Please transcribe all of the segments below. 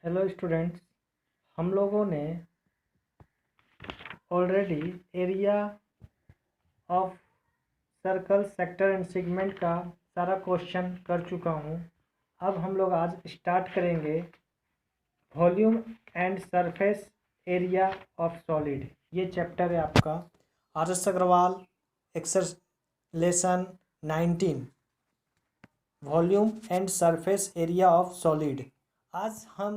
Hello students, हम लोगों ने already area of circle, sector and segment का सारा क्वेश्चन कर चुका हूँ। अब हम लोग आज स्टार्ट करेंगे volume and surface area of solid. ये चैप्टर है आपका RS अग्रवाल एक्सर lesson 19, volume and surface area of solid. आज हम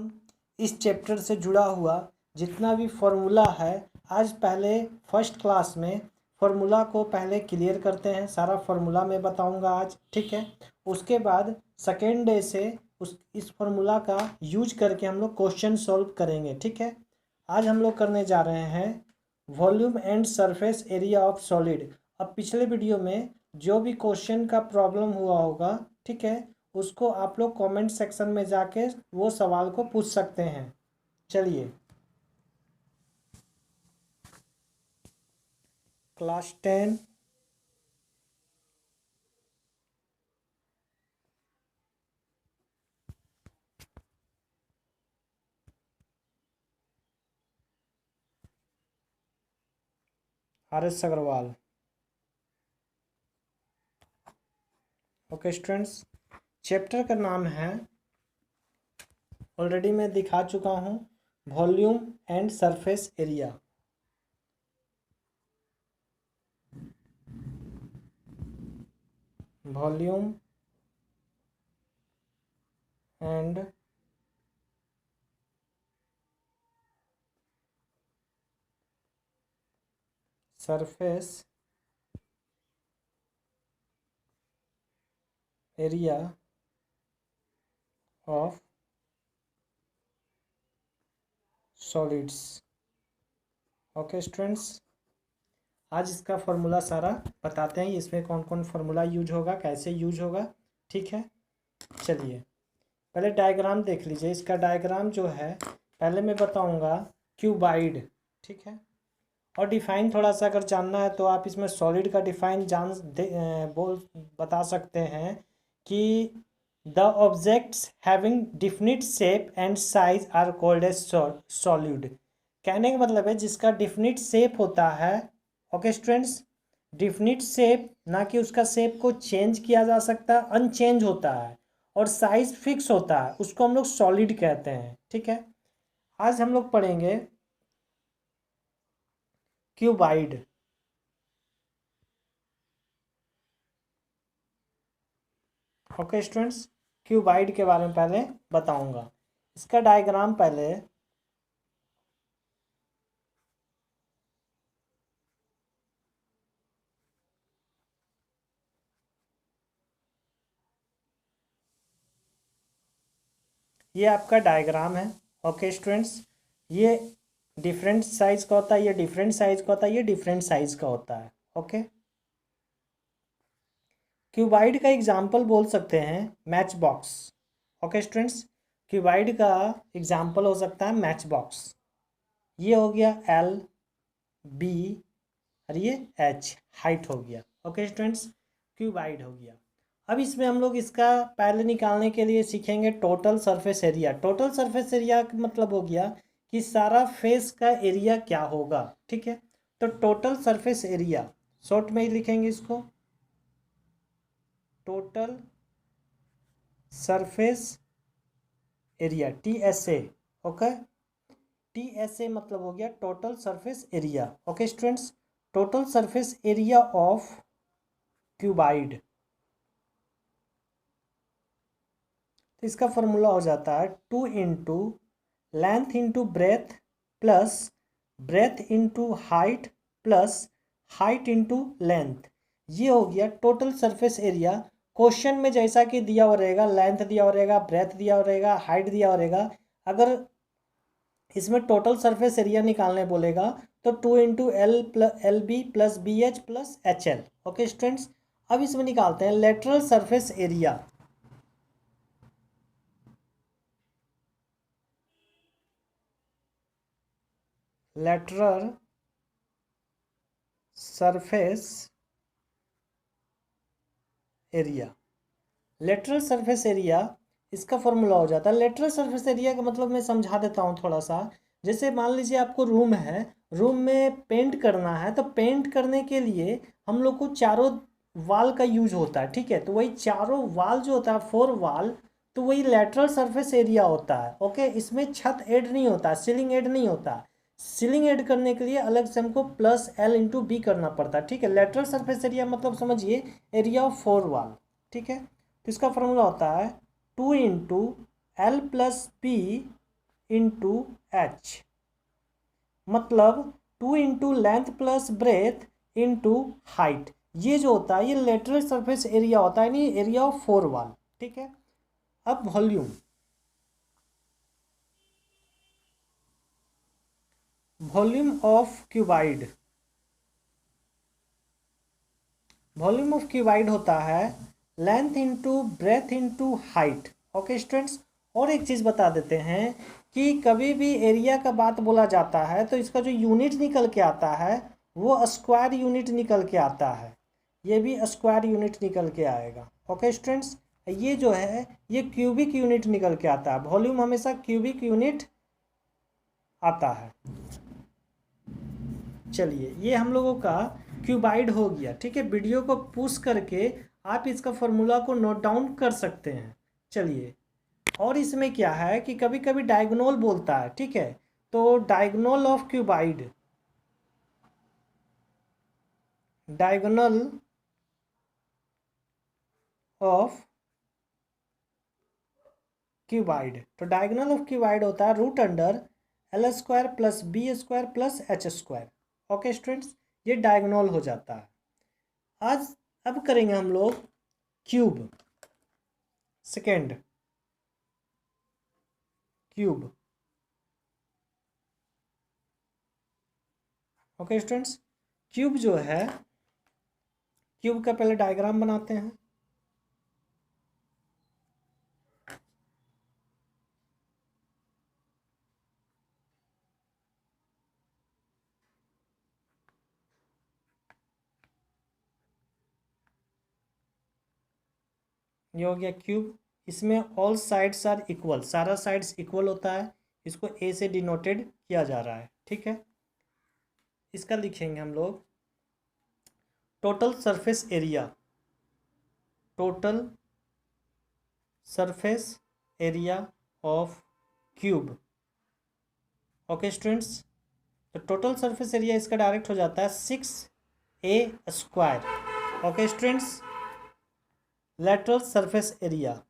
इस चैप्टर से जुड़ा हुआ जितना भी फॉर्मूला है, आज पहले फर्स्ट क्लास में फॉर्मूला को पहले क्लियर करते हैं। सारा फॉर्मूला मैं बताऊंगा आज, ठीक है। उसके बाद सेकेंड डे से इस फॉर्मूला का यूज करके हम लोग क्वेश्चन सॉल्व करेंगे, ठीक है। आज हम लोग करने जा रहे हैं volume and surface area of solid. अब पिछले वीडियो में जो भी क्वेश्चन का प्रॉब्लम हुआ होगा, ठीक है, उसको आप लोग कमेंट सेक्शन में जाके वो सवाल को पूछ सकते हैं। चलिए, class 10 RS Agarwal. Okay students, chapter का नाम है, ऑलरेडी मैं दिखा चुका हूँ, volume and surface area. Volume and surface area of solids. Okay students, आज इसका फॉर्मूला सारा बताते हैं, इसमें कौन कौन फार्मूला यूज होगा, कैसे यूज होगा, ठीक है। चलिए, पहले डायग्राम देख लीजिए। इसका डायग्राम जो है पहले मैं बताऊंगा क्यूबाइड, ठीक है। और डिफाइन थोड़ा सा अगर जानना है तो आप इसमें सॉलिड का डिफाइन बता सकते हैं कि the objects having definite shape and size are called as solid. कहने का मतलब है जिसका डिफिनिट शेप होता है। ओके स्टूडेंट्स, डिफिनिट शेप, ना कि उसका शेप को चेंज किया जा सकता, अनचेंज होता है, और साइज फिक्स होता है, उसको हम लोग सॉलिड कहते हैं, ठीक है। आज हम लोग पढ़ेंगे क्यूबाइड। ओके स्टूडेंट्स, क्यूबाइड के बारे में पहले बताऊंगा। इसका डायग्राम पहले ये आपका डायग्राम है। ओके स्टूडेंट्स, ये डिफरेंट साइज का होता है, ये डिफरेंट साइज का होता है, ये डिफरेंट साइज का होता है। ओके, क्यूबाइड का एग्जाम्पल बोल सकते हैं match box. Okay students, cuboid का एग्जाम्पल हो सकता है मैच बॉक्स। ये हो गया L, B और ये H हाइट हो गया। ओके स्टूडेंट्स, क्यूबाइड हो गया। अब इसमें हम लोग इसका पहले निकालने के लिए सीखेंगे total surface area. Total surface area का मतलब हो गया कि सारा फेस का एरिया क्या होगा, ठीक है। तो टोटल सरफेस एरिया शॉर्ट में ही लिखेंगे इसको, total surface area, TSA। Okay, TSA मतलब हो गया total surface area. Okay students, total surface area of cuboid, तो इसका फॉर्मूला हो जाता है 2 into length into breadth plus breadth into height plus height into length. ये हो गया टोटल सरफेस एरिया। क्वेश्चन में जैसा कि दिया हुआ रहेगा, लेंथ दिया हुआ रहेगा, ब्रेथ दिया हुआ रहेगा, हाइट दिया हुआ रहेगा, अगर इसमें टोटल सरफेस एरिया निकालने बोलेगा तो 2 into LB plus BH plus HL। Okay students, अब इसमें निकालते हैं lateral surface area. Lateral surface area, lateral surface area इसका फॉर्मूला हो जाता है। लेटरल सरफेस एरिया का मतलब मैं समझा देता हूँ थोड़ा सा। जैसे मान लीजिए आपको रूम है, रूम में पेंट करना है, तो पेंट करने के लिए हम लोग को चारों वाल का यूज होता है, ठीक है। तो वही चारों वाल जो होता है, 4 वाल, तो वही लेटरल सरफेस एरिया होता है। ओके, इसमें छत ऐड नहीं होता, सीलिंग ऐड नहीं होता। सीलिंग ऐड करने के लिए अलग से हमको +L/B करना पड़ता है, ठीक है। लेटरल सरफेस एरिया मतलब समझिए एरिया ऑफ 4 वाल, ठीक है। तो इसका फॉर्मूला होता है 2 × L + B × H, मतलब 2 × length plus breadth into height. ये जो होता है ये लेटरल सरफेस एरिया होता है, यानी एरिया ऑफ 4 वाल, ठीक है। अब volume, volume of cuboid, volume of cuboid होता है length into breadth into height. Okay students, और एक चीज़ बता देते हैं कि कभी भी एरिया का बात बोला जाता है तो इसका जो यूनिट निकल के आता है वो स्क्वायर यूनिट निकल के आता है, ये भी स्क्वायर यूनिट निकल के आएगा। ओके स्टूडेंट्स, ये जो है ये क्यूबिक यूनिट निकल के आता है, वॉल्यूम हमेशा क्यूबिक यूनिट आता है। चलिए, ये हम लोगों का क्यूबाइड हो गया, ठीक है। वीडियो को पुश करके आप इसका फॉर्मूला को नोट डाउन कर सकते हैं। चलिए, और इसमें क्या है कि कभी कभी डायगोनल बोलता है, ठीक है। तो diagonal of cuboid, diagonal of cuboid, तो डायगोनल ऑफ क्यूबाइड होता है √L² + B² + H²। Okay students, ये डायगोनल हो जाता है। आज अब करेंगे हम लोग cube, second cube. Okay students, cube जो है, क्यूब का पहले डायग्राम बनाते हैं। ये हो गया क्यूब, इसमें ऑल साइड्स आर इक्वल, सारा साइड्स इक्वल होता है, इसको ए से डिनोटेड किया जा रहा है, ठीक है। इसका लिखेंगे हम लोग total surface area, total surface area of cube. Okay students, तो टोटल सरफेस एरिया इसका डायरेक्ट हो जाता है 6A²। Okay students, lateral surface area,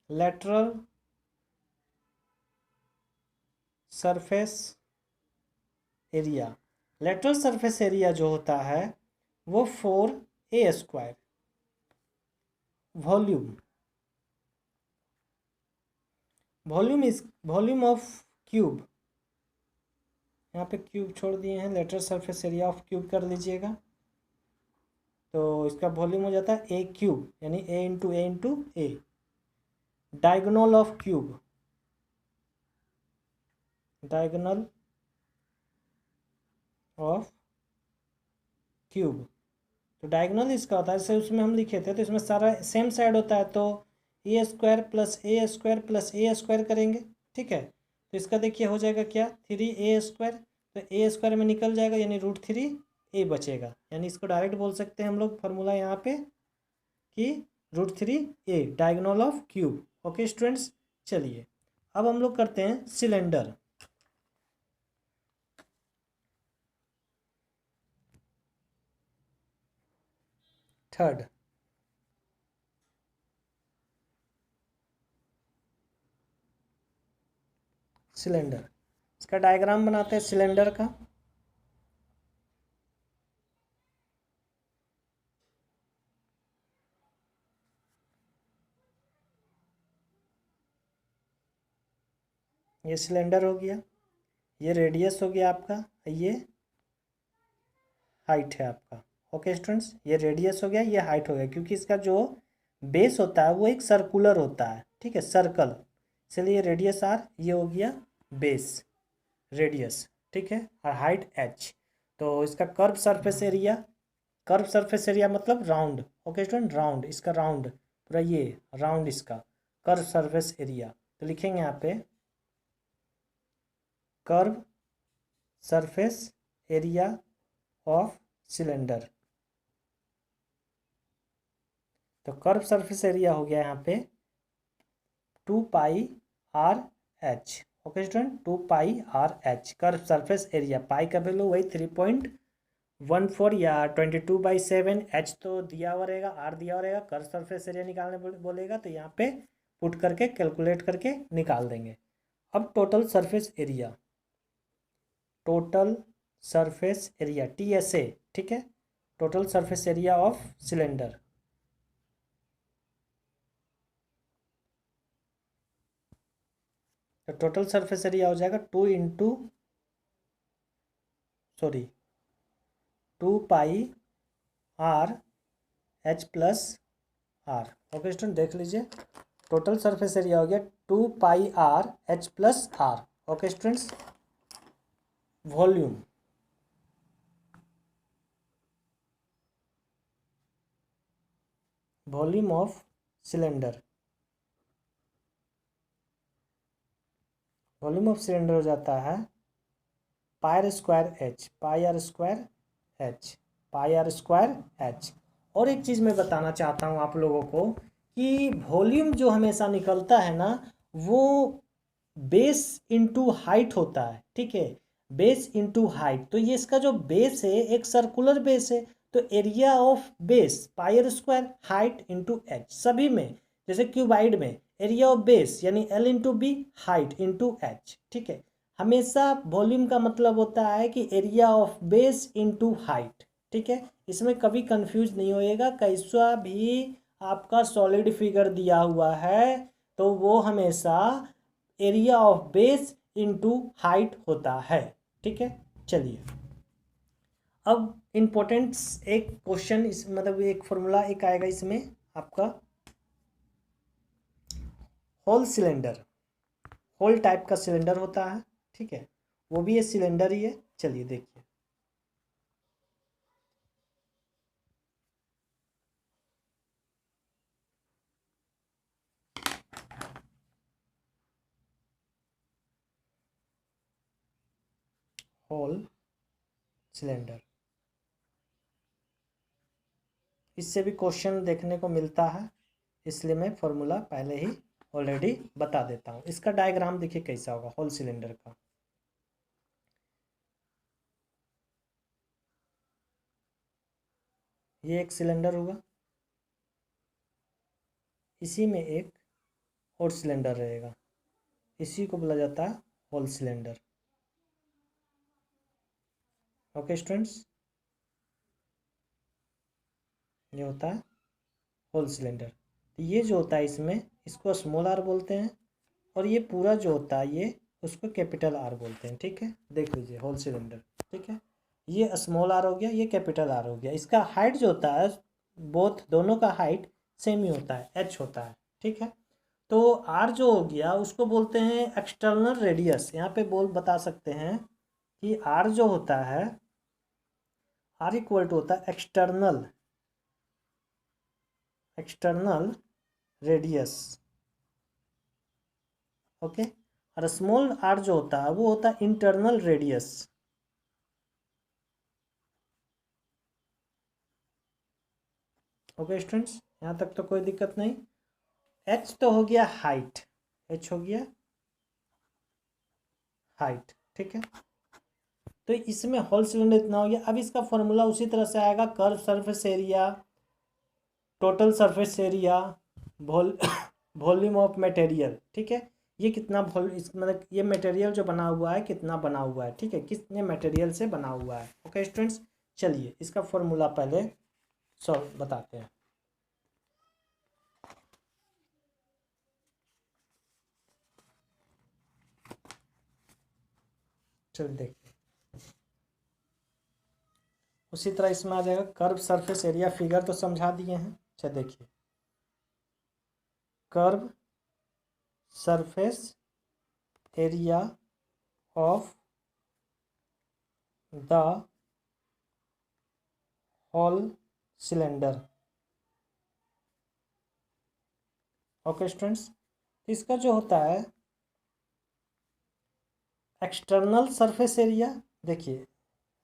lateral surface area, lateral surface area जो होता है वो 4A²। Volume, volume is volume of cube, यहाँ पे क्यूब छोड़ दिए हैं, lateral surface area of cube कर लीजिएगा। तो इसका वॉल्यूम हो जाता है A³ यानी A × A × A। Diagonal of cube, diagonal of cube, तो डायगोनल इसका होता है, जैसे उसमें हम लिखे थे तो इसमें सारा सेम साइड होता है, तो A² + A² + A² करेंगे, ठीक है। तो इसका देखिए हो जाएगा क्या 3A², तो A² में निकल जाएगा यानी √3A बचेगा, यानी इसको डायरेक्ट बोल सकते हैं हम लोग फॉर्मूला यहाँ पे कि √3A diagonal of cube. Okay students, चलिए अब हम लोग करते हैं सिलेंडर। थर्ड, सिलेंडर, इसका डायग्राम बनाते हैं सिलेंडर का। ये सिलेंडर हो गया, ये रेडियस हो गया आपका, ये हाइट है आपका। ओके स्टूडेंट्स, ये रेडियस हो गया, ये हाइट हो गया, क्योंकि इसका जो बेस होता है वो एक सर्कुलर होता है, ठीक है, सर्कल, इसलिए रेडियस R, ये हो गया बेस रेडियस, ठीक है, और हाइट H। तो इसका curve surface area, curve surface area मतलब राउंड, ओके स्टूडेंट, राउंड, इसका राउंड पूरा ये राउंड इसका कर्व सरफेस एरिया। तो लिखेंगे यहाँ पे curve surface area of cylinder. तो कर्व सरफेस एरिया हो गया यहाँ पे 2πr/h। Okay student, 2πr/h curve surface area. Pi का वैल्यू वही 3.14 या 22/7। h तो दिया हुआ रहेगा, r दिया हुआ रहेगा। कर्व सरफेस एरिया निकालने बोलेगा तो यहाँ पे पुट करके कैलकुलेट करके निकाल देंगे। अब total surface area, total surface area TSA, ठीक है, total surface area of cylinder. तो टोटल सरफेस एरिया हो जाएगा 2πr/h+r। ओके स्टूडेंट, देख लीजिए टोटल सरफेस एरिया हो गया 2πr/h+r। Okay students, volume, volume of cylinder, volume of cylinder हो जाता है πr²h, πr²h। और एक चीज़ मैं बताना चाहता हूँ आप लोगों को कि वॉल्यूम जो हमेशा निकलता है ना वो बेस इंटू हाइट होता है, ठीक है, बेस इंटू हाइट। तो ये इसका जो बेस है एक सर्कुलर बेस है, तो area of base πr², height into h। सभी में जैसे क्यूबाइड में एरिया ऑफ बेस यानी L into B, height into h, ठीक है। हमेशा वॉल्यूम का मतलब होता है कि area of base into height, ठीक है। इसमें कभी कंफ्यूज नहीं होएगा। कैसा भी आपका सॉलिड फिगर दिया हुआ है तो वो हमेशा area of base into height होता है, ठीक है। चलिए अब इम्पोर्टेंट्स एक क्वेश्चन, इस मतलब एक फॉर्मूला एक आएगा इसमें आपका, होल सिलेंडर, होल टाइप का सिलेंडर होता है, ठीक है, वो भी ये सिलेंडर ही है। चलिए देखिए, होल सिलेंडर, इससे भी क्वेश्चन देखने को मिलता है, इसलिए मैं फॉर्मूला पहले ही ऑलरेडी बता देता हूँ। इसका डायग्राम देखिए कैसा होगा होल सिलेंडर का। ये एक सिलेंडर होगा, इसी में एक और सिलेंडर रहेगा, इसी को बोला जाता है होल सिलेंडर। ओके स्टूडेंट्स, ये होता है होल सिलेंडर। तो ये जो होता है इसमें, इसको स्मॉल आर बोलते हैं, और ये पूरा जो होता है ये उसको कैपिटल आर बोलते हैं, ठीक है। देख लीजिए होल सिलेंडर, ठीक है, ये स्मॉल आर हो गया, ये कैपिटल आर हो गया। इसका हाइट जो होता है बोथ दोनों का हाइट सेम ही होता है, h होता है, ठीक है। तो आर जो हो गया उसको बोलते हैं एक्सटर्नल रेडियस। यहाँ पे बता सकते हैं कि आर जो होता है, आर इक्वल टू होता है एक्सटर्नल रेडियस, ओके। और स्मॉल आर जो होता है वो होता है इंटरनल रेडियस। ओके स्टूडेंट्स, यहाँ तक तो कोई दिक्कत नहीं। h तो हो गया हाइट, h हो गया हाइट, ठीक है। तो इसमें होल सिलेंडर इतना हो गया। अब इसका फॉर्मूला उसी तरह से आएगा, curve surface area, total surface area, volume of material, ठीक है। ये कितना मतलब ये मटेरियल जो बना हुआ है कितना बना हुआ है, ठीक है, कितने मटेरियल से बना हुआ है। ओके स्टूडेंट्स, चलिए इसका फॉर्मूला पहले सॉल्व बताते हैं। चलिए देखते हैं, उसी तरह इसमें आ जाएगा कर्व सरफेस एरिया। फिगर तो समझा दिए हैं। अच्छा देखिए, curve surface area of the whole cylinder, okay students, इसका जो होता है एक्सटर्नल सरफेस एरिया, देखिए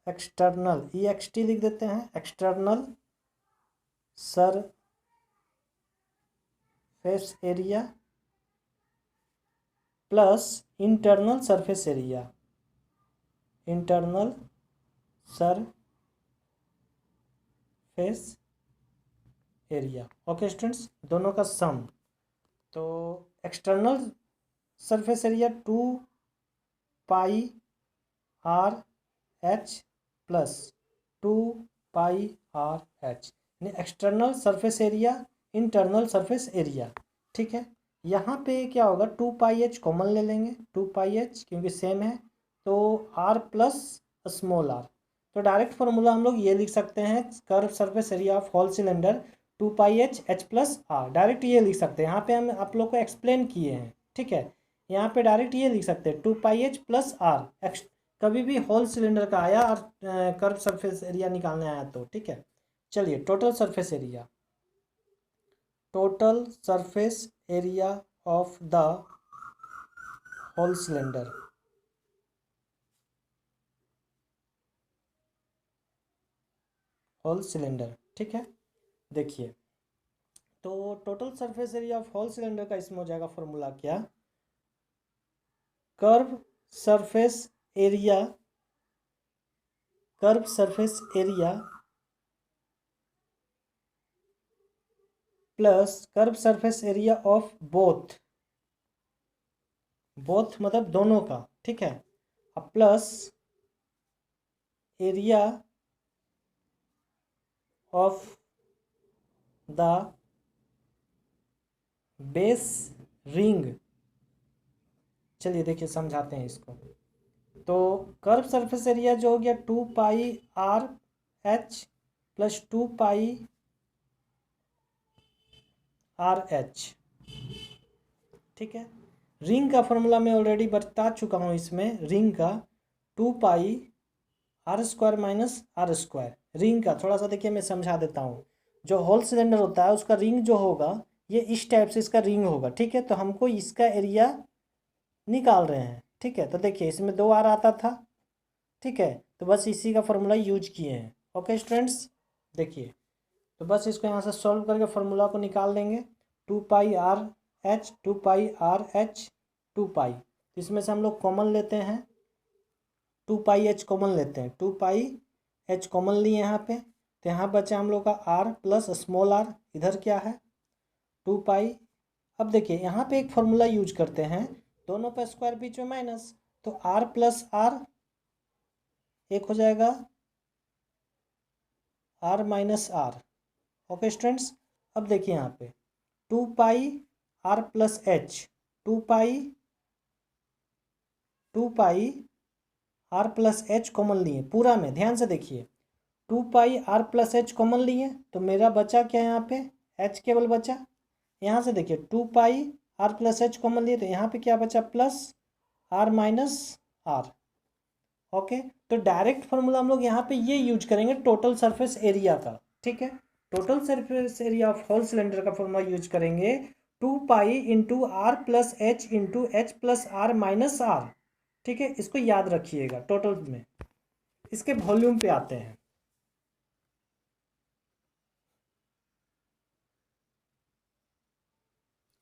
एक्सटर्नल EXT लिख देते हैं, external surface area plus internal surface area, internal surface area. Okay students, दोनों का सम। तो external surface area 2πr/h plus 2πr/h, external surface area internal surface area. ठीक है, यहाँ पे क्या होगा 2πh कॉमन ले लेंगे, 2πh क्योंकि सेम है, तो r प्लस स्मॉल r। तो डायरेक्ट फॉर्मूला हम लोग ये लिख सकते हैं, curve surface area of whole cylinder 2πh h plus r, direct ये लिख सकते हैं। यहाँ पे हम आप लोग को एक्सप्लेन किए हैं, ठीक है, यहाँ पे डायरेक्ट ये लिख सकते हैं 2πh प्लस r। कभी भी होल सिलेंडर का आया और कर्व सरफेस एरिया निकालने आया तो, ठीक है। चलिए total surface area, total surface area of the whole cylinder, whole cylinder, ठीक है। देखिए तो total surface area of whole cylinder का इसमें हो जाएगा फॉर्मूला क्या, curve surface area, curve surface area plus curve surface area of both, both मतलब दोनों का, ठीक है, अब plus area of the base ring. चलिए देखिए समझाते हैं इसको। तो कर्व सरफेस एरिया जो हो गया 2πr/h प्लस 2πr/h, ठीक है। रिंग का फॉर्मूला मैं ऑलरेडी बता चुका हूँ, इसमें रिंग का 2πr² माइनस r²। रिंग का थोड़ा सा देखिए मैं समझा देता हूँ। जो होल सिलेंडर होता है उसका रिंग जो होगा ये इस टाइप से इसका रिंग होगा, ठीक है। तो हमको इसका एरिया निकाल रहे हैं, ठीक है। तो देखिए इसमें 2r आता था, ठीक है, तो बस इसी का फॉर्मूला यूज किए हैं। ओके स्टूडेंट्स, देखिए तो बस इसको यहाँ से सॉल्व करके फॉर्मूला को निकाल देंगे, 2πr/h 2πr/h 2π, इसमें से हम लोग कॉमन लेते हैं, 2πh कॉमन लेते हैं, 2πh कॉमन लिए यहाँ पे, तो यहाँ बचा हम लोग का r प्लस स्मॉल r, इधर क्या है 2π। अब देखिए यहाँ पे एक फॉर्मूला यूज करते हैं, दोनों पे स्क्वायर बीच में माइनस, तो r प्लस r एक हो जाएगा r minus r। Okay students, अब देखिए यहाँ पे 2πr plus h, 2πr plus h common लिए पूरा में, ध्यान से देखिए 2πr प्लस h कॉमन लिए, तो मेरा बचा क्या यहाँ पे h केवल बचा। यहाँ से देखिए 2πr प्लस h कॉमन लिए, तो यहाँ पे क्या बचा plus r minus r। Okay, तो डायरेक्ट फॉर्मूला हम लोग यहाँ पे ये यूज करेंगे टोटल सरफेस एरिया का, ठीक है। Total surface area of whole cylinder का फॉर्मूला यूज करेंगे 2π into r plus h into h plus r minus r, ठीक है। इसको याद रखिएगा टोटल में। इसके वॉल्यूम पे आते हैं।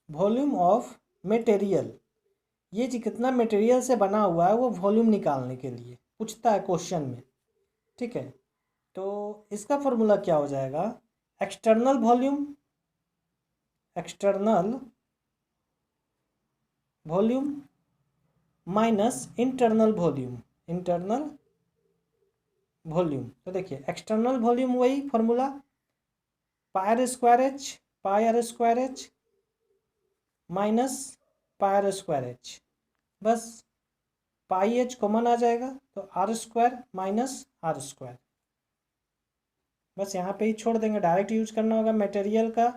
वॉल्यूम ऑफ मटेरियल, ये जी कितना मटेरियल से बना हुआ है वो वॉल्यूम निकालने के लिए पूछता है क्वेश्चन में, ठीक है। तो इसका फॉर्मूला क्या हो जाएगा, external volume, external volume minus internal volume, internal volume. तो देखिए एक्सटर्नल वॉल्यूम वही फॉर्मूला πr² माइनस πr², बस πh कॉमन आ जाएगा, तो r² माइनस r², बस यहाँ पे ही छोड़ देंगे, डायरेक्ट यूज करना होगा मटेरियल का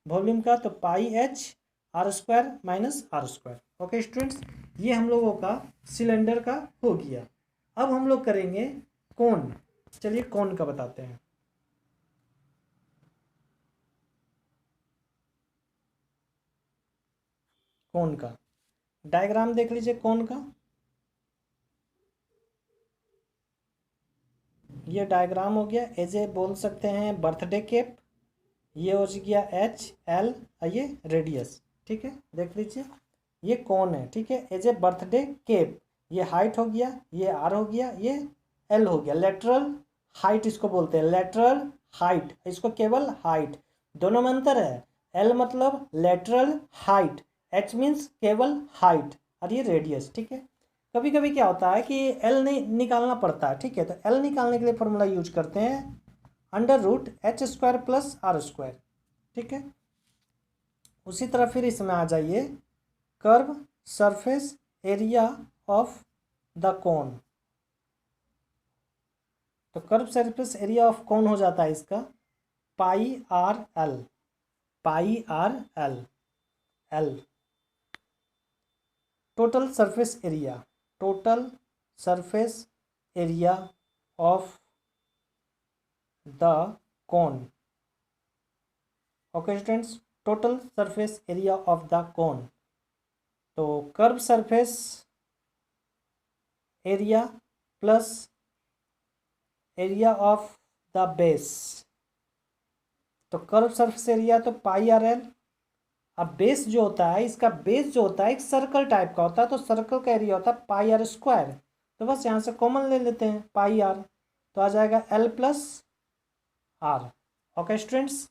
वॉल्यूम का, तो πh r² minus r²। Okay students, ये हम लोगों का सिलेंडर का हो गया। अब हम लोग करेंगे कोन। चलिए कोन का बताते हैं। कोन का। डायग्राम देख लीजिए कोन का, ये डायग्राम हो गया। एज ए बोल सकते हैं बर्थडे केप, ये हो गया एच एल, ये रेडियस, ठीक है। देख लीजिए ये कौन है, ठीक है। एज ए बर्थडे केप, ये हाइट हो गया, ये आर हो गया, ये एल हो गया। लेटरल हाइट इसको बोलते हैं, लेटरल हाइट, इसको केवल हाइट, दोनों में अंतर है। एल मतलब लेटरल हाइट, एच मीन्स केवल हाइट, और ये रेडियस, ठीक है। कभी कभी क्या होता है कि एल नहीं निकालना पड़ता है, ठीक है, तो एल निकालने के लिए फॉर्मूला यूज करते हैं √h² प्लस r², ठीक है। उसी तरह फिर इसमें आ जाइए, curve surface area of the cone. तो curve surface area of cone हो जाता है इसका πr/l, πr/l, L. Total surface area, total surface area of the cone, okay students, total surface area of the cone. तो curve surface area plus area of the base, तो curve surface area तो πr/l। अब base जो होता है, इसका base जो होता है एक सर्कल टाइप का होता है, तो सर्कल का एरिया होता है πr²। तो बस यहाँ से कॉमन ले लेते हैं πr, तो आ जाएगा l plus r। Okay students,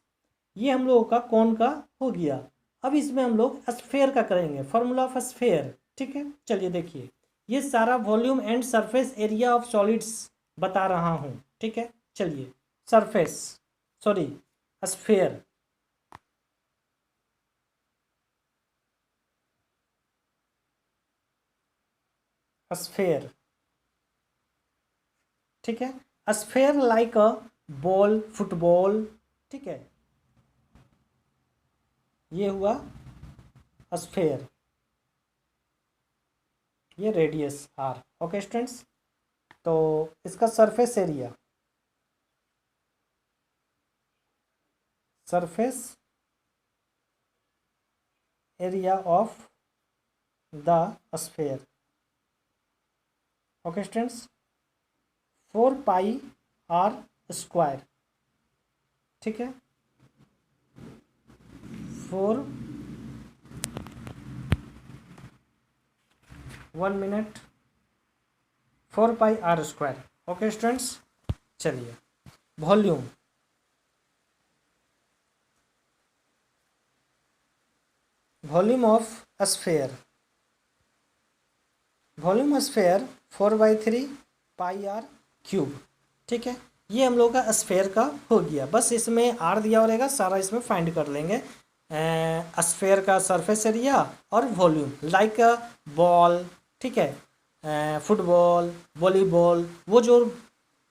ये हम लोगों का कोन का हो गया। अब इसमें हम लोग स्फेयर का करेंगे, फॉर्मूला ऑफ स्फेयर, ठीक है। चलिए देखिए, ये सारा volume and surface area of solids बता रहा हूँ, ठीक है। चलिए, सरफेस, सॉरी, स्फेयर, स्फेयर, ठीक है। Sphere like a ball, football, ठीक है, ये हुआ स्फेयर, ये रेडियस आर। ओके स्टूडेंट्स, तो इसका surface area, surface area of the sphere, okay students, 4πr², ठीक है। 1 मिनट, 4πr², ओके स्टूडेंट्स। चलिए, volume, volume of sphere, volume sphere 4/3πr³, ठीक है। ये हम लोग का स्फेयर का हो गया। बस इसमें आर दिया रहेगा, सारा इसमें फाइंड कर लेंगे। स्फेयर का सरफेस एरिया और वॉल्यूम, लाइक बॉल, ठीक है, फुटबॉल, वॉलीबॉल, वो जो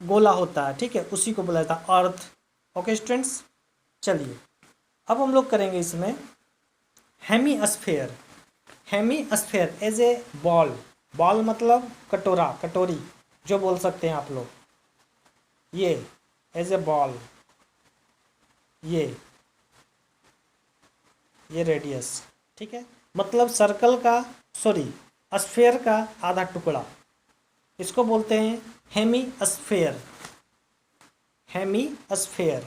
गोला होता है, ठीक है, उसी को बोला जाता है अर्थ। ओके स्टूडेंट्स, चलिए अब हम लोग करेंगे इसमें hemisphere. Hemisphere as a ball, ball मतलब कटोरा, कटोरी जो बोल सकते हैं आप लोग, ये एज ए बॉल, ये रेडियस, ठीक है, मतलब सर्कल का, सॉरी, स्फेयर का आधा टुकड़ा, इसको बोलते हैं hemisphere, hemisphere,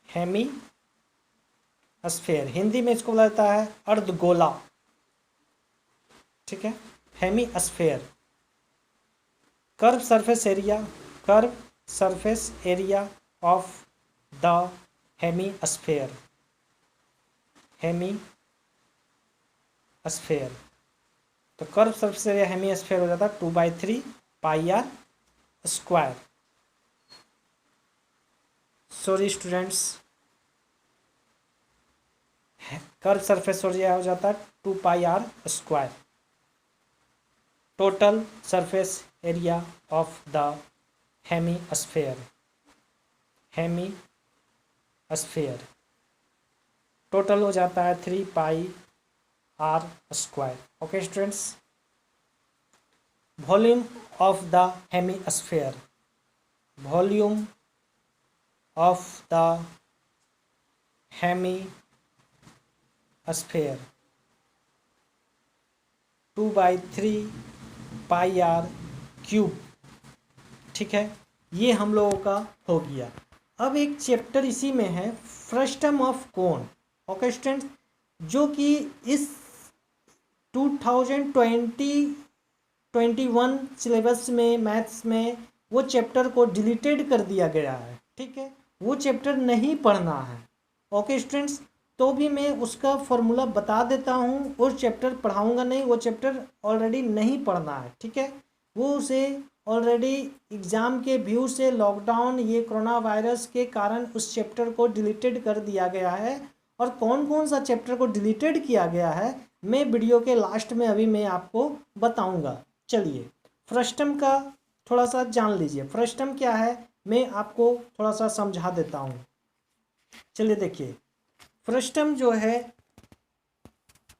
hemisphere, Hindi में इसको बोला जाता है अर्धगोला, ठीक है, hemisphere. Curve surface area, curve surface area of the hemisphere, hemisphere, तो curve surface area hemisphere हो जाता है 2/3πr²। Sorry students, curve surface area हो जाता है 2πr²। Total surface area of the hemisphere, hemisphere, total हो जाता है 3πr²। Okay students, volume of the hemi hemisphere 2/3 pi r cube. ठीक है, ये हम लोगों का हो गया। अब एक चैप्टर इसी में है, frustum of cone. Okay students, जो कि इस 2021 सिलेबस में मैथ्स में वो चैप्टर को डिलीटेड कर दिया गया है। ठीक है, वो चैप्टर नहीं पढ़ना है। ओके स्टूडेंट्स, तो भी मैं उसका फॉर्मूला बता देता हूँ, उस चैप्टर पढ़ाऊँगा नहीं, वो चैप्टर ऑलरेडी नहीं पढ़ना है। ठीक है, वो उसे ऑलरेडी एग्ज़ाम के व्यू से लॉकडाउन ये कोरोना वायरस के कारण उस चैप्टर को डिलीटेड कर दिया गया है। और कौन कौन सा चैप्टर को डिलीटेड किया गया है मैं वीडियो के लास्ट में अभी मैं आपको बताऊंगा। चलिए फ्रस्टम का थोड़ा सा जान लीजिए। फ्रस्टम क्या है मैं आपको थोड़ा सा समझा देता हूँ। चलिए देखिए, फ्रस्टम जो है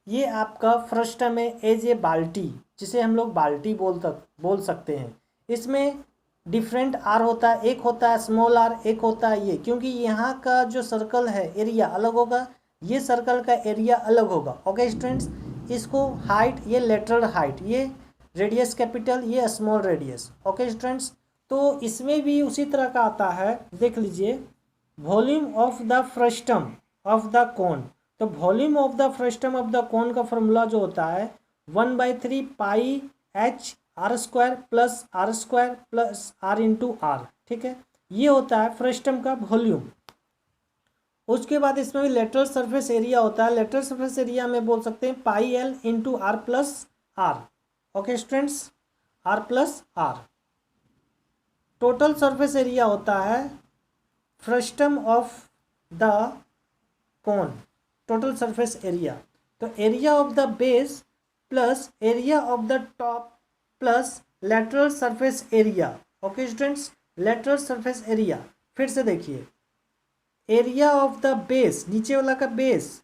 ये आपका फ्रस्टम है एज ए बाल्टी, जिसे हम लोग बाल्टी बोल सकते हैं। इसमें डिफरेंट आर होता है, एक होता है स्मॉल आर, एक होता है ये, क्योंकि यहाँ का जो सर्कल है एरिया अलग होगा, ये सर्कल का एरिया अलग होगा। ओके स्टूडेंट्स, इसको हाइट, ये लेटरल हाइट, ये रेडियस कैपिटल, ये स्मॉल रेडियस। ओके स्टूडेंट्स, तो इसमें भी उसी तरह का आता है। देख लीजिए, volume of the frustum of the cone. तो volume of the frustum of the cone का फॉर्मूला जो होता है 1/3 pi H R square plus R into R. ठीक है, ये होता है फ्रस्टम का वॉल्यूम। उसके बाद इसमें भी लेटरल सरफेस एरिया होता है। लेटरल सरफेस एरिया में बोल सकते हैं pi L into R plus R. Okay students, R plus R. Total surface area होता है frustum of the cone, total surface area. तो area of the base plus area of the top plus lateral surface area. Okay students, lateral surface area. फिर से देखिए, area of the base, नीचे वाला का base,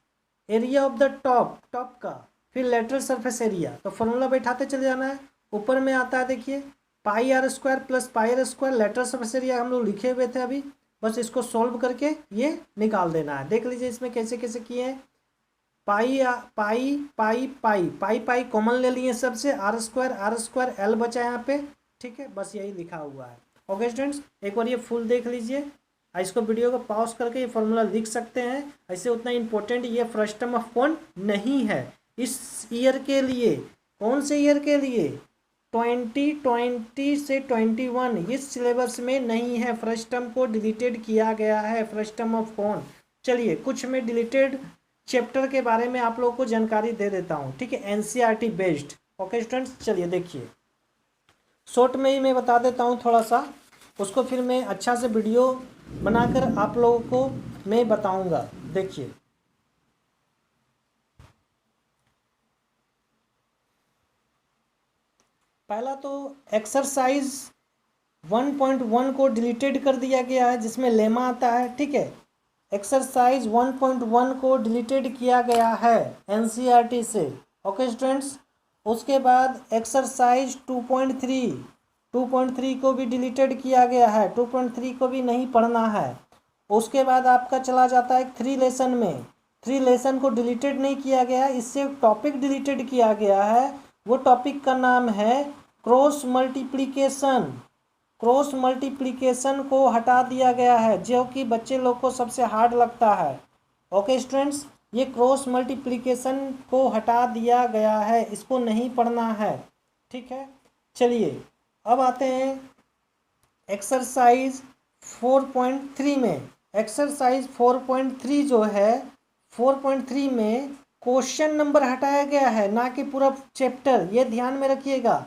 area of the top, top का, फिर lateral surface area. तो formula बैठाते चले जाना है। ऊपर में आता है देखिए pi R square plus pi R square, lateral surface area हम लोग लिखे हुए थे अभी, बस इसको सॉल्व करके ये निकाल देना है। देख लीजिए इसमें कैसे कैसे किए हैं। पाई पाई पाई पाई पाई पाई कॉमन ले लिए सबसे, आर स्क्वायर एल बचा यहाँ पे। ठीक है, बस यही लिखा हुआ है। ओके स्टूडेंट्स, एक बार ये फुल देख लीजिए, इसको वीडियो को पॉज करके ये फॉर्मूला लिख सकते हैं। ऐसे उतना इंपॉर्टेंट ये फ्रस्टम ऑफ कोन नहीं है इस ईयर के लिए। कौन से ईयर के लिए? 2020 से 21 इस सिलेबस में नहीं है। फ्रस्टम को डिलीटेड किया गया है, फ्रस्टम ऑफ कोन। चलिए कुछ मैं डिलीटेड चैप्टर के बारे में आप लोगों को जानकारी दे देता हूँ। ठीक है, एनसीईआरटी बेस्ड। ओके स्टूडेंट्स, चलिए देखिए, शॉर्ट में ही मैं बता देता हूँ थोड़ा सा, उसको फिर मैं अच्छा से वीडियो बनाकर आप लोगों को मैं बताऊंगा। देखिए, पहला तो एक्सरसाइज 1.1 को डिलीटेड कर दिया गया है, जिसमें लेमा आता है। ठीक है, एक्सरसाइज 1.1 को डिलीटेड किया गया है एनसीईआरटी से। ओके स्टूडेंट्स, उसके बाद एक्सरसाइज 2.3 को भी डिलीटेड किया गया है। 2.3 को भी नहीं पढ़ना है। उसके बाद आपका चला जाता है 3 लेसन में। 3 लेसन को डिलीटेड नहीं किया गया, इससे टॉपिक डिलीटेड किया गया है। वो टॉपिक का नाम है क्रॉस मल्टीप्लिकेशन। क्रॉस मल्टीप्लिकेशन को हटा दिया गया है, जो कि बच्चे लोग को सबसे हार्ड लगता है। ओके स्टूडेंट्स, ये क्रॉस मल्टीप्लिकेशन को हटा दिया गया है, इसको नहीं पढ़ना है। ठीक है, चलिए अब आते हैं एक्सरसाइज 4.3 में। एक्सरसाइज 4.3 जो है, 4.3 में क्वेश्चन नंबर हटाया गया है, ना कि पूरा चैप्टर। ये ध्यान में रखिएगा,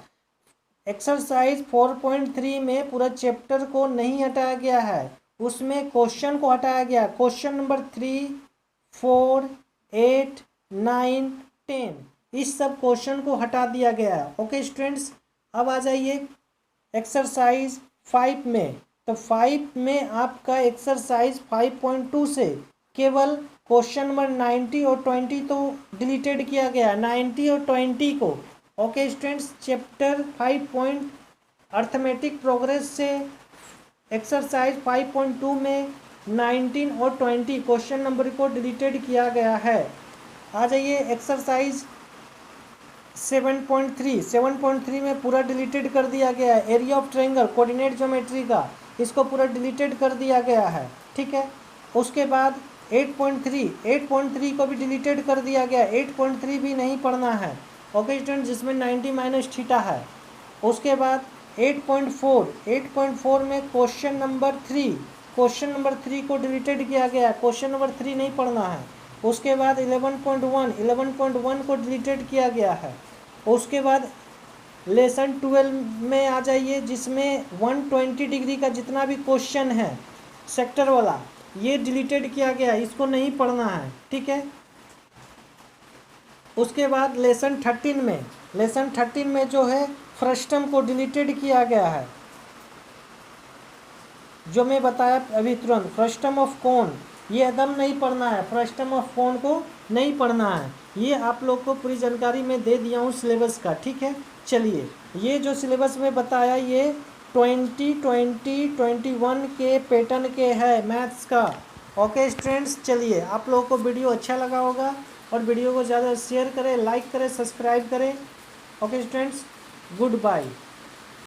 एक्सरसाइज 4.3 में पूरा चैप्टर को नहीं हटाया गया है, उसमें क्वेश्चन को हटाया गया। क्वेश्चन नंबर 3, 4, 8, 9, 10 इस सब क्वेश्चन को हटा दिया गया है। ओके स्टूडेंट्स, अब आ जाइए एक्सरसाइज 5 में। तो 5 में आपका एक्सरसाइज 5.2 से केवल क्वेश्चन नंबर 90 और 20 तो डिलीटेड किया गया है, 90 और 20 को। Okay students, chapter 5 arithmetic progress से एक्सरसाइज 5.2 में 19 और 20 क्वेश्चन नंबर को डिलीटेड किया गया है। आ जाइए एक्सरसाइज 7.3 में पूरा डिलीटेड कर दिया गया है। Area of triangle coordinate geometry का, इसको पूरा डिलीटेड कर दिया गया है, ठीक है। उसके बाद 8.3 को भी डिलीटेड कर दिया गया। 8.3 भी नहीं पढ़ना है, ओके स्टूडेंट, जिसमें 90 माइनस थीटा है। उसके बाद 8.4 में क्वेश्चन नंबर 3 को डिलीटेड किया गया है। क्वेश्चन नंबर 3 नहीं पढ़ना है। उसके बाद 11.1 को डिलीटेड किया गया है। उसके बाद लेसन 12 में आ जाइए, जिसमें 120 डिग्री का जितना भी क्वेश्चन है सेक्टर वाला, ये डिलीटेड किया गया, इसको नहीं पढ़ना है, ठीक है। उसके बाद लेसन 13 में जो है फ्रस्टम को डिलीटेड किया गया है, जो मैं बताया अभी तुरंत। फ्रस्टम ऑफ कोन ये एकदम नहीं पढ़ना है, फ्रस्टम ऑफ कोन को नहीं पढ़ना है। ये आप लोग को पूरी जानकारी मैं दे दिया हूँ सिलेबस का, ठीक है। चलिए, ये जो सिलेबस में बताया ये 2021 के पैटर्न के है मैथ्स का, ओके स्टूडेंट्स। चलिए, आप लोगों को वीडियो अच्छा लगा होगा और वीडियो को ज़्यादा शेयर करें, लाइक करें, सब्सक्राइब करें, ओके स्टूडेंट्स। Good bye.